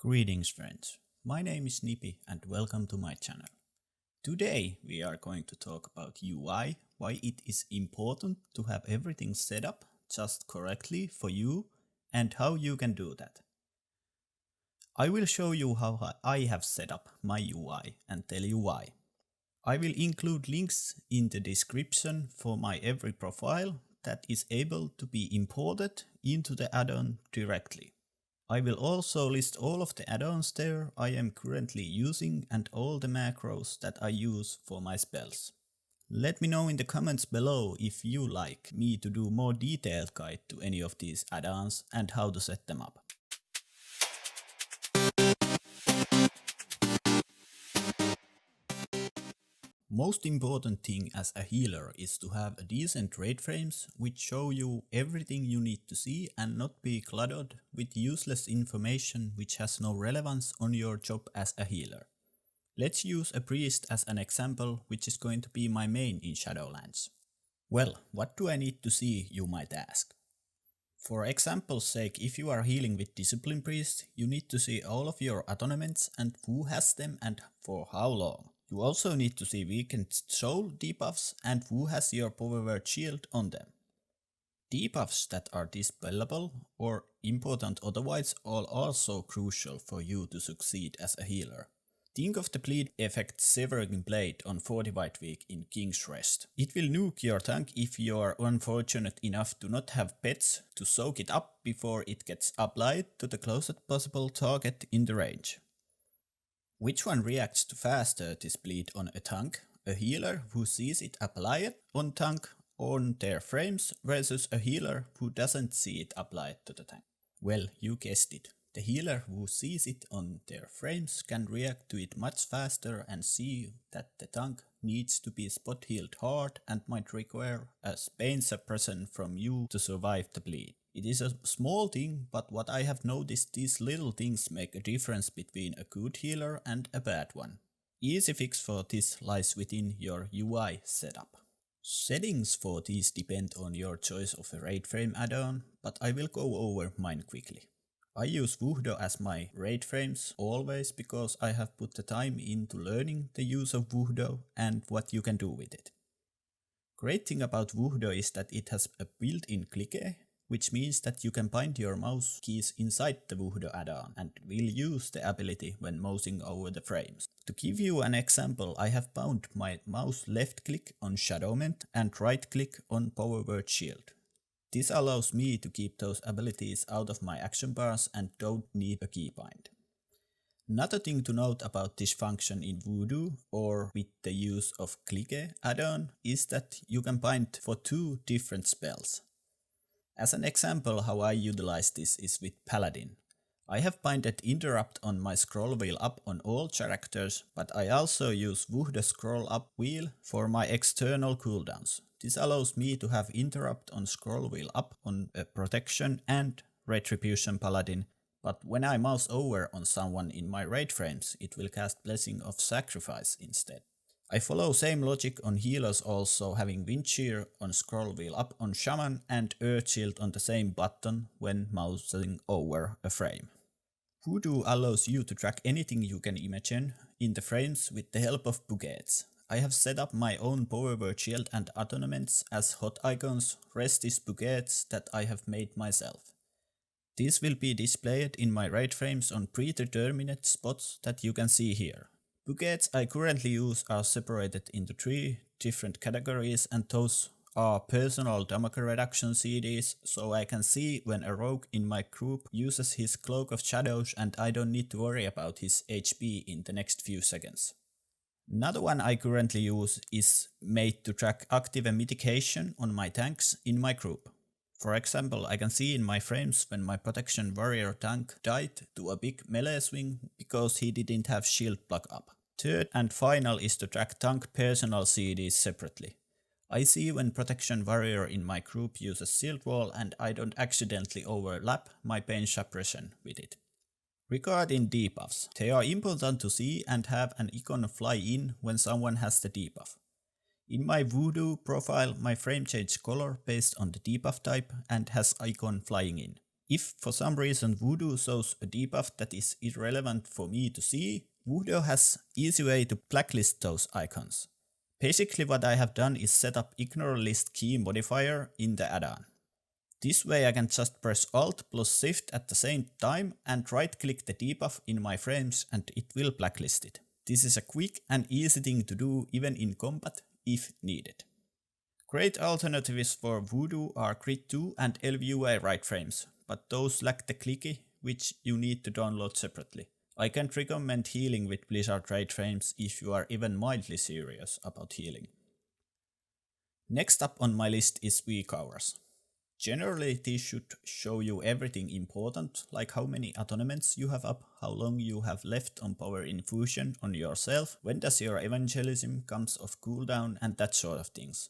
Greetings friends, my name is Nipi and welcome to my channel. Today we are going to talk about UI, why it is important to have everything set up just correctly for you and how you can do that. I will show you how I have set up my UI and tell you why. I will include links in the description for my every profile that is able to be imported into the add-on directly. I will also list all of the add-ons there I am currently using and all the macros that I use for my spells. Let me know in the comments below if you like me to do more detailed guide to any of these add-ons and how to set them up. Most important thing as a healer is to have a decent raid frames which show you everything you need to see and not be cluttered with useless information which has no relevance on your job as a healer. Let's use a priest as an example, which is going to be my main in Shadowlands. Well, what do I need to see, you might ask? For example's sake, if you are healing with Discipline Priest, you need to see all of your atonements and who has them and for how long. You also need to see weakened soul debuffs and who has your power word shield on them. Debuffs that are dispellable or important otherwise are also crucial for you to succeed as a healer. Think of the bleed effect Severing Blade on Fortified Weak in King's Rest. It will nuke your tank if you are unfortunate enough to not have pets to soak it up before it gets applied to the closest possible target in the range. Which one reacts to faster this bleed on a tank? A healer who sees it applied on tank on their frames versus a healer who doesn't see it applied to the tank? Well, you guessed it. The healer who sees it on their frames can react to it much faster and see that the tank needs to be spot healed hard and might require a pain suppression from you to survive the bleed. It is a small thing, but what I have noticed, these little things make a difference between a good healer and a bad one. Easy fix for this lies within your UI setup. Settings for these depend on your choice of a raid frame add-on, but I will go over mine quickly. I use VuhDo as my raid frames always because I have put the time into learning the use of VuhDo and what you can do with it. Great thing about VuhDo is that it has a built-in clicker, which means that you can bind your mouse keys inside the VuhDo add-on and will use the ability when mousing over the frames. To give you an example, I have bound my mouse left click on Shadowment and right click on Power Word Shield. This allows me to keep those abilities out of my action bars and don't need a keybind. Another thing to note about this function in VuhDo or with the use of clicker add-on is that you can bind for two different spells. As an example, how I utilize this is with Paladin. I have binded interrupt on my scroll wheel up on all characters, but I also use VuhDo scroll up wheel for my external cooldowns. This allows me to have interrupt on scroll wheel up on a protection and retribution paladin, but when I mouse over on someone in my raid frames, it will cast Blessing of Sacrifice instead. I follow same logic on healers, also having Wind Shear on scroll wheel up on Shaman and Earth Shield on the same button when mousing over a frame. VuhDo allows you to track anything you can imagine in the frames with the help of bouquets. I have set up my own Power Word Shield and atonements as hot icons, rest is bouquets that I have made myself. These will be displayed in my raid frames on predetermined spots that you can see here. Bouquets I currently use are separated into 3 different categories, and those are personal damage reduction CDs, so I can see when a rogue in my group uses his Cloak of Shadows and I don't need to worry about his HP in the next few seconds. Another one I currently use is made to track active mitigation on my tanks in my group. For example, I can see in my frames when my protection warrior tank died to a big melee swing because he didn't have shield block up. Third and final is to track tank personal CDs separately. I see when protection warrior in my group uses shield wall and I don't accidentally overlap my pain suppression with it. Regarding debuffs, they are important to see and have an icon fly in when someone has the debuff. In my VuhDo profile, my frame changes color based on the debuff type and has icon flying in. If for some reason VuhDo shows a debuff that is irrelevant for me to see, VuhDo has easy way to blacklist those icons. Basically what I have done is set up ignore list key modifier in the add-on. This way I can just press Alt plus Shift at the same time and right click the debuff in my frames and it will blacklist it. This is a quick and easy thing to do even in combat if needed. Great alternatives for VuhDo are Grid 2 and ElvUI right frames, but those lack the clicky, which you need to download separately. I can't recommend healing with Blizzard right frames if you are even mildly serious about healing. Next up on my list is WeakAuras. Generally these should show you everything important, like how many atonements you have up, how long you have left on power infusion on yourself, when does your evangelism comes off cooldown and that sort of things.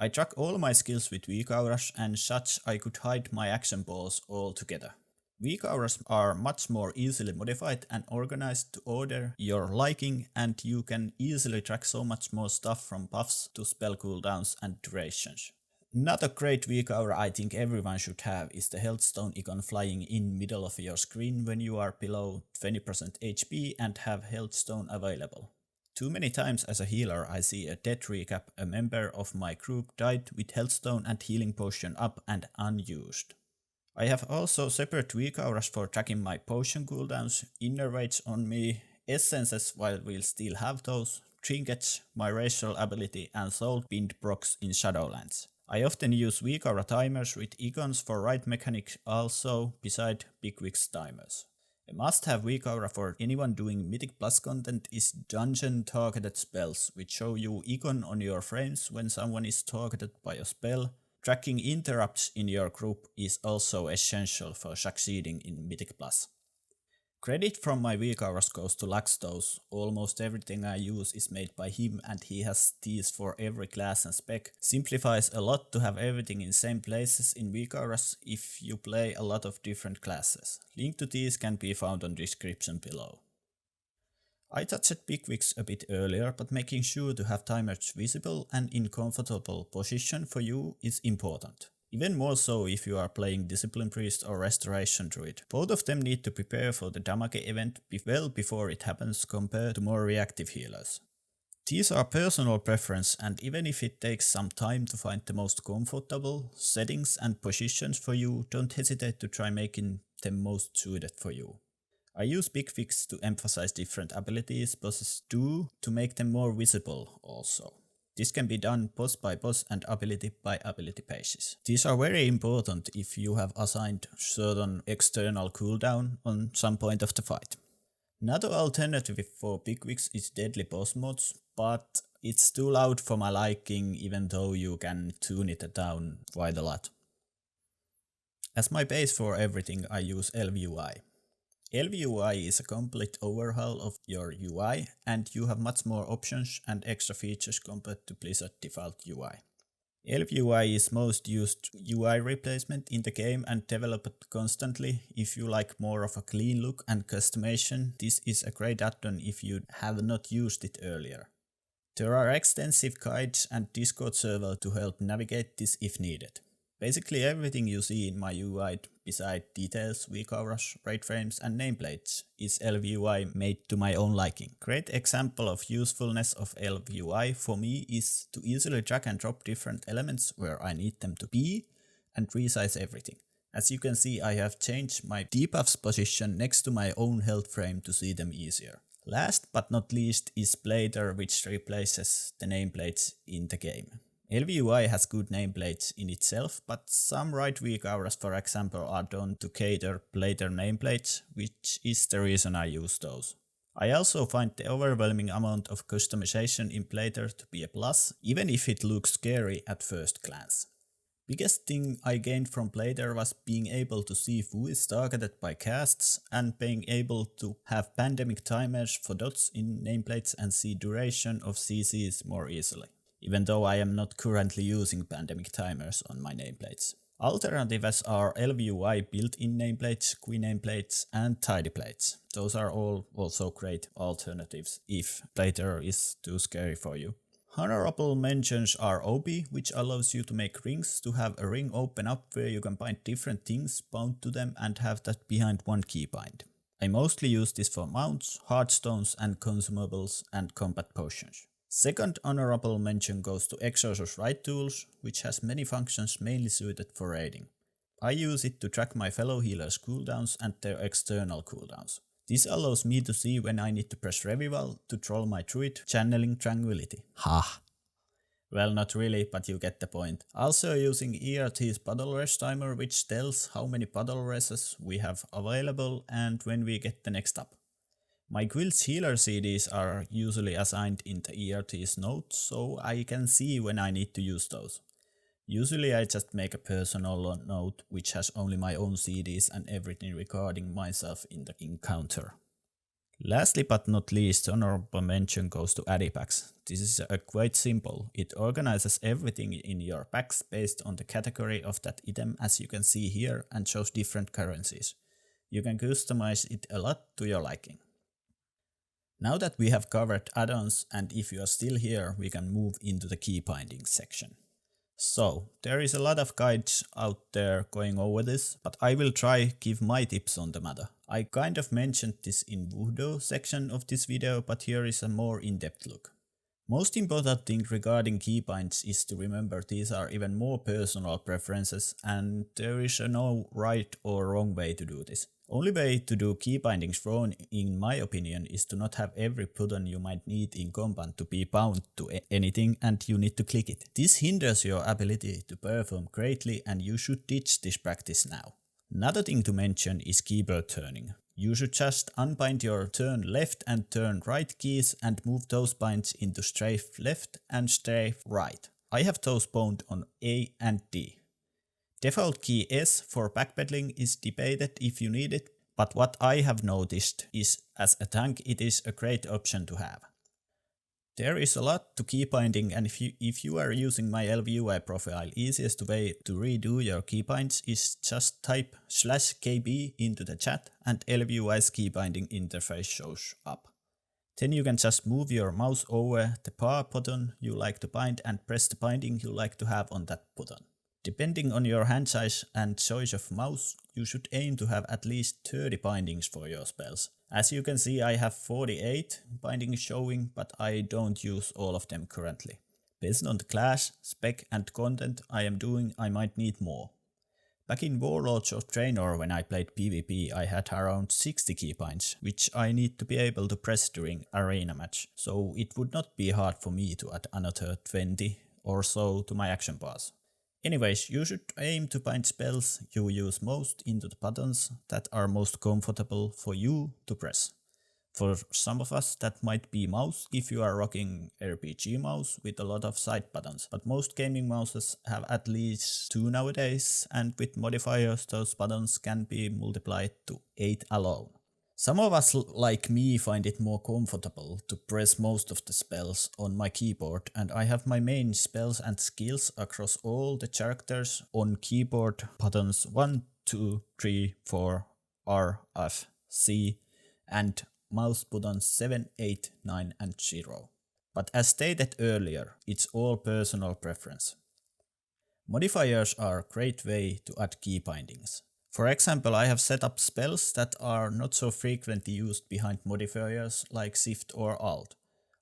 I track all my skills with WeakAuras and such I could hide my action balls altogether. WeakAuras are much more easily modified and organized to order your liking, and you can easily track so much more stuff from buffs to spell cooldowns and durations. Another great WeakAura I think everyone should have is the health stone icon flying in middle of your screen when you are below 20% HP and have health stone available. Too many times as a healer I see a death recap a member of my group died with health stone and healing potion up and unused. I have also separate WeakAuras for tracking my potion cooldowns, inner rage on me, essences while we'll still have those, trinkets, my racial ability and soul bind procs in Shadowlands. I often use WeakAura timers with icons for right mechanics also beside Bigwig's timers. A must-have WeakAura for anyone doing Mythic Plus content is dungeon targeted spells, which show you icon on your frames when someone is targeted by a spell. Tracking interrupts in your group is also essential for succeeding in Mythic Plus. Credit from my WeakAuras goes to Laxtos. Almost everything I use is made by him and he has these for every class and spec. Simplifies a lot to have everything in same places in WeakAuras if you play a lot of different classes. Link to these can be found on description below. I touched Bigwigs a bit earlier, but making sure to have timers visible and in comfortable position for you is important. Even more so if you are playing Discipline Priest or Restoration Druid. Both of them need to prepare for the damage event well before it happens compared to more reactive healers. These are personal preference, and even if it takes some time to find the most comfortable settings and positions for you, don't hesitate to try making them most suited for you. I use Bigwigs to emphasize different abilities bosses do to make them more visible also. This can be done boss by boss and ability by ability basis. These are very important if you have assigned certain external cooldown on some point of the fight. Another alternative for Bigwigs is deadly boss mods, but it's too loud for my liking even though you can tune it down quite a lot. As my base for everything I use ElvUI. ElvUI is a complete overhaul of your UI and you have much more options and extra features compared to Blizzard default UI. ElvUI is most used UI replacement in the game and developed constantly. If you like more of a clean look and customization, this is a great add-on if you have not used it earlier. There are extensive guides and Discord server to help navigate this if needed. Basically everything you see in my UI beside details, WeakAuras, rate frames and nameplates is ElvUI made to my own liking. Great example of usefulness of ElvUI for me is to easily drag and drop different elements where I need them to be and resize everything. As you can see, I have changed my debuffs position next to my own health frame to see them easier. Last but not least is Blader, which replaces the nameplates in the game. ElvUI has good nameplates in itself, but some right WeakAuras for example are done to cater Blader nameplates, which is the reason I use those. I also find the overwhelming amount of customization in Blader to be a plus, even if it looks scary at first glance. Biggest thing I gained from Blader was being able to see who is targeted by casts and being able to have pandemic timers for dots in nameplates and see duration of CCs more easily. Even though I am not currently using pandemic timers on my nameplates. Alternatives are ElvUI built-in nameplates, Queen nameplates and tidy plates. Those are all also great alternatives if Blader is too scary for you. Honorable mentions are OP, which allows you to make rings to have a ring open up where you can bind different things bound to them and have that behind one keybind. I mostly use this for mounts, heartstones and consumables and combat potions. Second honorable mention goes to Exhaustus Raid Tools, which has many functions mainly suited for raiding. I use it to track my fellow healers' cooldowns and their external cooldowns. This allows me to see when I need to press revival to troll my druid, channeling tranquility. Ha! Well, not really, but you get the point. Also using ERT's puddle res timer, which tells how many puddle reses we have available and when we get the next up. My guild's healer CDs are usually assigned in the ERT's notes, so I can see when I need to use those. Usually I just make a personal note which has only my own CDs and everything regarding myself in the encounter. Lastly but not least, honorable mention goes to Addipacks. This is quite simple. It organizes everything in your packs based on the category of that item, as you can see here, and shows different currencies. You can customize it a lot to your liking. Now that we have covered add-ons, and if you are still here, we can move into the keybinding section. So, there is a lot of guides out there going over this, but I will try give my tips on the matter. I kind of mentioned this in VuhDo section of this video, but here is a more in-depth look. Most important thing regarding keybinds is to remember these are even more personal preferences and there is no right or wrong way to do this. Only way to do keybindings wrong, in my opinion, is to not have every button you might need in combat to be bound to anything and you need to click it. This hinders your ability to perform greatly and you should ditch this practice now. Another thing to mention is keyboard turning. You should just unbind your turn left and turn right keys and move those binds into strafe left and strafe right. I have those bound on A and D. Default key S for backpedaling is debated if you need it, but what I have noticed is as a tank it is a great option to have. There is a lot to keybinding, and if you are using my ElvUI profile, easiest way to redo your keybinds is just type /KB into the chat and ElvUI's keybinding interface shows up. Then you can just move your mouse over the bar button you like to bind and press the binding you like to have on that button. Depending on your hand size and choice of mouse, you should aim to have at least 30 bindings for your spells. As you can see, I have 48 bindings showing, but I don't use all of them currently. Based on the class, spec and content I am doing, I might need more. Back in Warlords of Draenor when I played PvP, I had around 60 keybinds, which I need to be able to press during arena match, so it would not be hard for me to add another 20 or so to my action bars. Anyways, you should aim to bind spells you use most into the buttons that are most comfortable for you to press. For some of us that might be mouse if you are rocking RPG mouse with a lot of side buttons, but most gaming mouses have at least 2 nowadays and with modifiers those buttons can be multiplied to 8 alone. Some of us like me find it more comfortable to press most of the spells on my keyboard, and I have my main spells and skills across all the characters on keyboard buttons 1, 2, 3, 4, R, F, C and mouse buttons 7, 8, 9 and 0. But as stated earlier, it's all personal preference. Modifiers are a great way to add keybindings. For example, I have set up spells that are not so frequently used behind modifiers like Shift or Alt.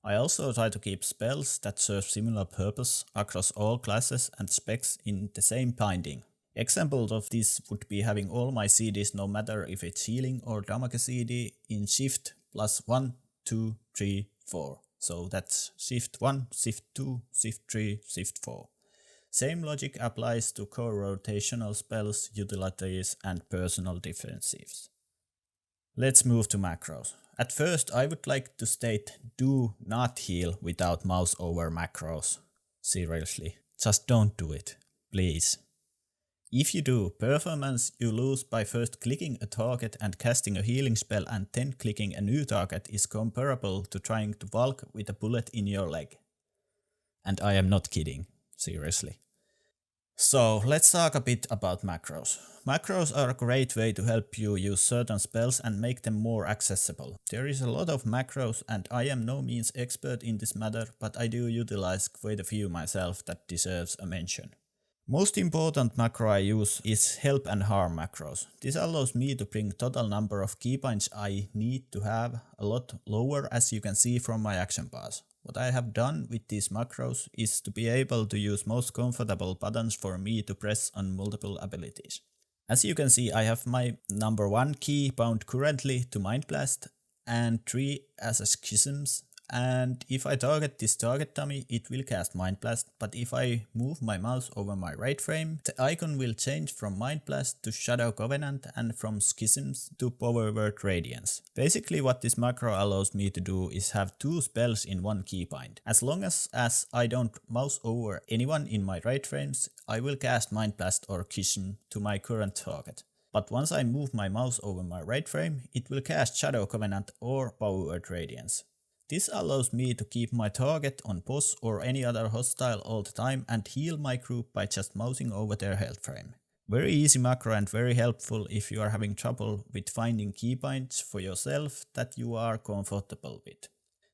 I also try to keep spells that serve similar purpose across all classes and specs in the same binding. Examples of this would be having all my CDs, no matter if it's healing or damage CD, in Shift +1, 2, 3, 4. So that's Shift 1, Shift 2, Shift 3, Shift 4. Same logic applies to co-rotational spells, utilities and personal defensives. Let's move to macros. At first I would like to state, do not heal without mouse over macros. Seriously, just don't do it, please. If you do, performance you lose by first clicking a target and casting a healing spell and then clicking a new target is comparable to trying to walk with a bullet in your leg. And I am not kidding, seriously. So let's talk a bit about macros. Macros are a great way to help you use certain spells and make them more accessible. There is a lot of macros and I am no means expert in this matter, but I do utilize quite a few myself that deserves a mention. Most important macro I use is help and harm macros. This allows me to bring total number of keybinds I need to have a lot lower, as you can see from my action bars. What I have done with these macros is to be able to use most comfortable buttons for me to press on multiple abilities. As you can see, I have my number 1 key bound currently to Mind Blast and 3 as a Schisms. And if I target this target dummy, it will cast Mind Blast, but if I move my mouse over my right frame, the icon will change from Mind Blast to Shadow Covenant and from Schisms to Power Word Radiance. Basically what this macro allows me to do is have 2 spells in one keybind. As long as I don't mouse over anyone in my right frames, I will cast Mind Blast or Schism to my current target. But once I move my mouse over my right frame, it will cast Shadow Covenant or Power Word Radiance. This allows me to keep my target on boss or any other hostile all the time and heal my group by just mousing over their health frame. Very easy macro and very helpful if you are having trouble with finding keybinds for yourself that you are comfortable with.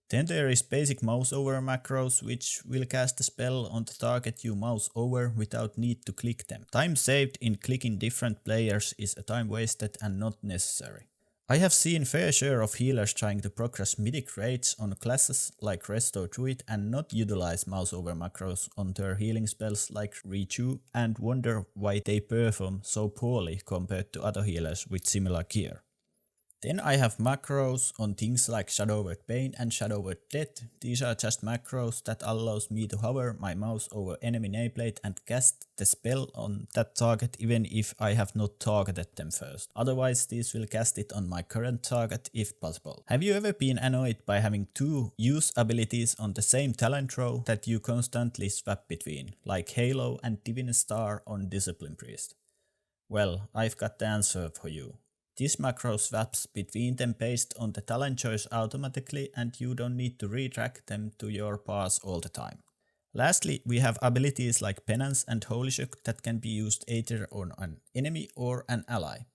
Then there is basic mouse over macros, which will cast a spell on the target you mouse over without need to click them. Time saved in clicking different players is a time wasted and not necessary. I have seen fair share of healers trying to progress mythic raids on classes like Resto Druid and not utilize mouse over macros on their healing spells like Reju and wonder why they perform so poorly compared to other healers with similar gear. Then I have macros on things like Shadow Word Pain and Shadow Word Death. These are just macros that allows me to hover my mouse over enemy nameplate and cast the spell on that target even if I have not targeted them first. Otherwise these will cast it on my current target if possible. Have you ever been annoyed by having 2 use abilities on the same talent row that you constantly swap between, like Halo and Divine Star on Discipline Priest? Well, I've got the answer for you. This macro swaps between them based on the talent choice automatically and you don't need to retrack them to your bars all the time. Lastly, we have abilities like Penance and Holy Shock that can be used either on an enemy or an ally.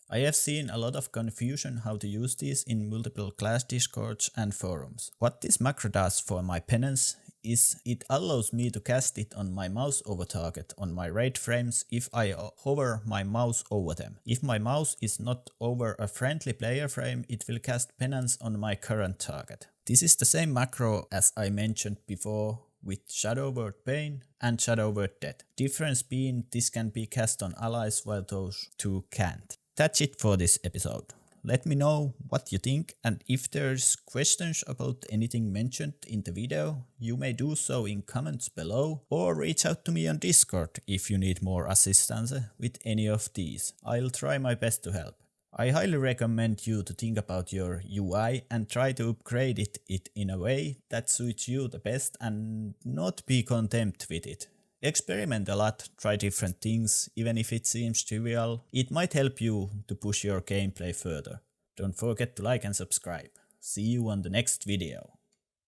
I have seen a lot of confusion how to use these in multiple class discords and forums. What this macro does for my Penance is it allows me to cast it on my mouse over target on my right frames if I hover my mouse over them. If my mouse is not over a friendly player frame, it will cast Penance on my current target. This is the same macro as I mentioned before with Shadow Word Pain and Shadow Word Death. Difference being this can be cast on allies while those 2 can't. That's it for this episode. Let me know what you think, and if there's questions about anything mentioned in the video, you may do so in comments below or reach out to me on Discord if you need more assistance with any of these. I'll try my best to help. I highly recommend you to think about your UI and try to upgrade it in a way that suits you the best and not be content with it. Experiment a lot, try different things, even if it seems trivial. It might help you to push your gameplay further. Don't forget to like and subscribe. See you on the next video.